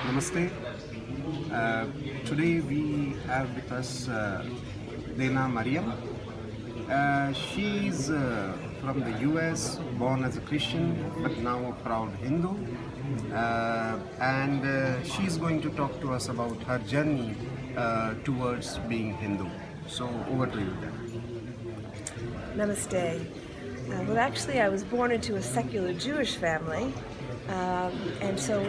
Namaste. Today we have with us Dena Merriam. She's from the US, born as a Christian, but now a proud Hindu. And she's going to talk to us about her journey towards being Hindu. So over to you, Dena. Namaste. Well, actually, I was born into a secular Jewish family, and so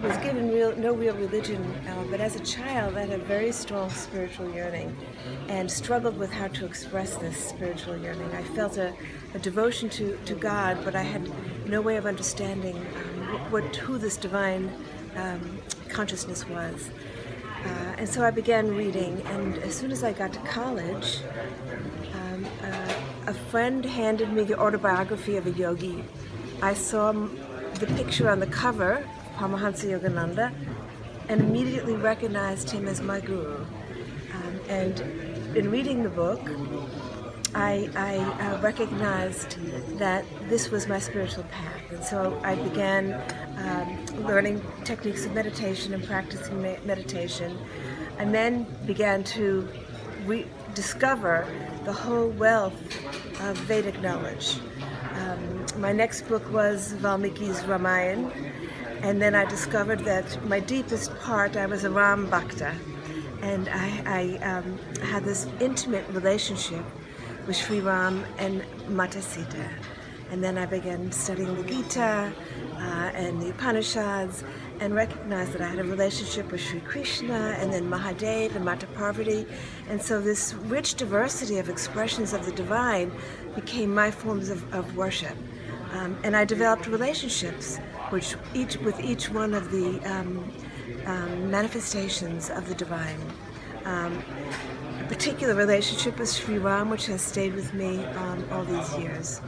was given no real religion. But as a child, I had a very strong spiritual yearning, and struggled with how to express this spiritual yearning. I felt a devotion to God, but I had no way of understanding who this divine consciousness was. And so I began reading, and as soon as I got to college, a friend handed me the autobiography of a yogi. I saw the picture on the cover, Paramahansa Yogananda, and immediately recognized him as my guru. And in reading the book, I recognized that this was my spiritual path. And so I began learning techniques of meditation and practicing meditation, and then began to rediscover the whole wealth of Vedic knowledge. My next book was Valmiki's Ramayana, and then I discovered that my deepest part, I was a Ram Bhakta, and I had this intimate relationship with Shri Ram and Mata Sita. And then I began studying the Gita and the Upanishads, and recognized that I had a relationship with Shri Krishna and then Mahadev and Mata Parvati. And so this rich diversity of expressions of the divine became my forms of worship. And I developed relationships with each one of the manifestations of the divine. A particular relationship with Shri Ram, which has stayed with me all these years.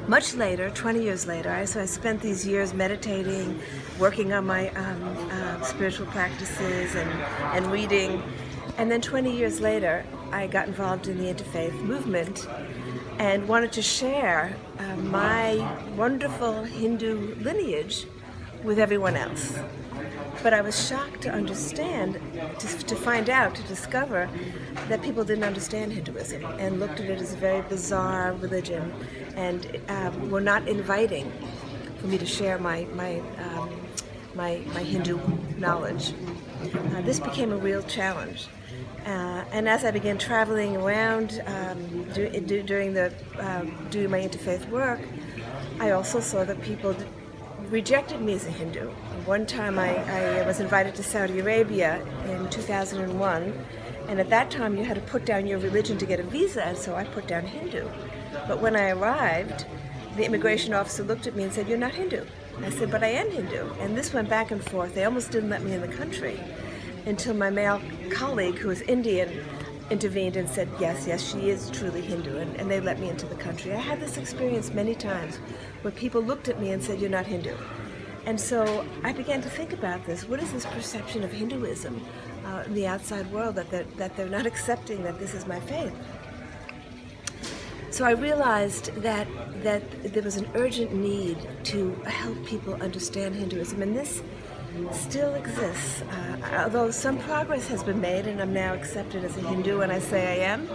Much later, 20 years later, so I spent these years meditating, working on my spiritual practices and reading. And then 20 years later, I got involved in the interfaith movement and wanted to share my wonderful Hindu lineage with everyone else. But I was shocked to understand, to find out, to discover that people didn't understand Hinduism and looked at it as a very bizarre religion, and were not inviting for me to share my Hindu knowledge. This became a real challenge. And as I began traveling around doing my interfaith work, I also saw that people rejected me as a Hindu. One time I was invited to Saudi Arabia in 2001, and at that time you had to put down your religion to get a visa, and so I put down Hindu. But when I arrived, the immigration officer looked at me and said, "You're not Hindu." I said, "But I am Hindu." And this went back and forth. They almost didn't let me in the country until my male colleague, who was Indian, intervened and said, yes, she is truly Hindu, and they let me into the country. I had this experience many times where people looked at me and said, "You're not Hindu." And so I began to think about this. What is this perception of Hinduism in the outside world, that they're not accepting that this is my faith? So I realized that there was an urgent need to help people understand Hinduism, and this still exists. Although some progress has been made, and I'm now accepted as a Hindu, and I say I am.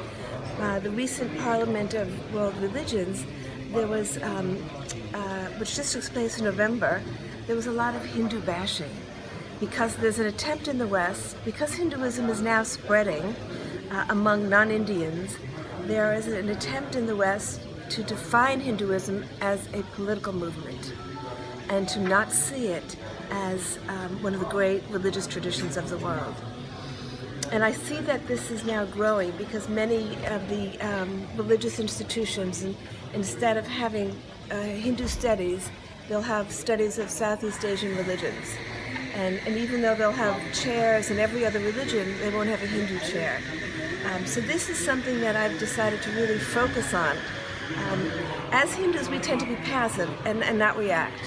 The recent Parliament of World Religions, there was, which just took place in November, there was a lot of Hindu bashing, because there's an attempt in the West, because Hinduism is now spreading among non-Indians, there is an attempt in the West to define Hinduism as a political movement, and to not see it as one of the great religious traditions of the world. And I see that this is now growing because many of the religious institutions, instead of having Hindu studies, they'll have studies of Southeast Asian religions. And even though they'll have chairs in every other religion, they won't have a Hindu chair. So this is something that I've decided to really focus on. As Hindus, we tend to be passive and not react.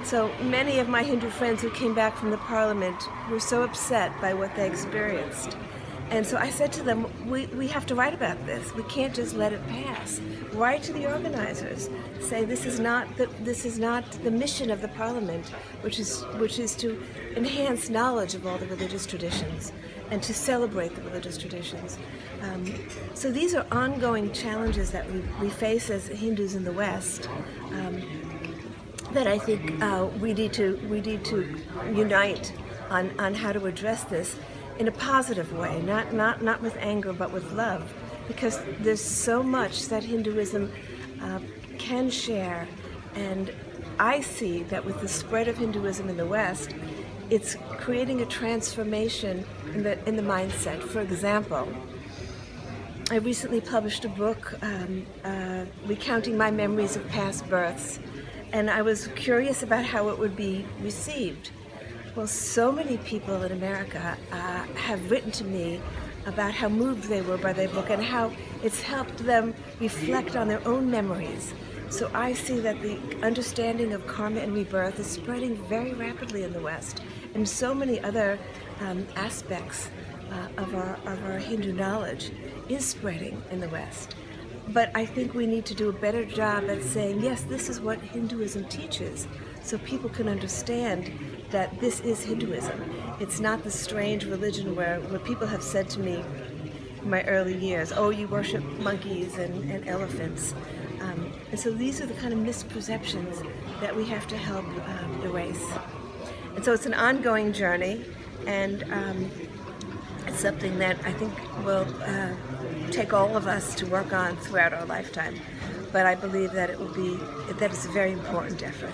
So many of my Hindu friends who came back from the parliament were so upset by what they experienced. And so I said to them, we have to write about this. We can't just let it pass. Write to the organizers. Say this is not the mission of the parliament, which is to enhance knowledge of all the religious traditions and to celebrate the religious traditions. So these are ongoing challenges that we face as Hindus in the West, that I think we need to unite on how to address this in a positive way, not with anger but with love, because there's so much that Hinduism can share, and I see that with the spread of Hinduism in the West, it's creating a transformation in the mindset. For example, I recently published a book recounting my memories of past births, and I was curious about how it would be received. Well, so many people in America have written to me about how moved they were by their book and how it's helped them reflect on their own memories. So I see that the understanding of karma and rebirth is spreading very rapidly in the West, and so many other aspects of our Hindu knowledge is spreading in the West. But I think we need to do a better job at saying, yes, this is what Hinduism teaches, so people can understand that this is Hinduism. It's not the strange religion where people have said to me in my early years, oh, you worship monkeys and elephants. And so these are the kind of misperceptions that we have to help erase. And so it's an ongoing journey, and it's something that I think will take all of us to work on throughout our lifetime. But I believe that it's a very important effort.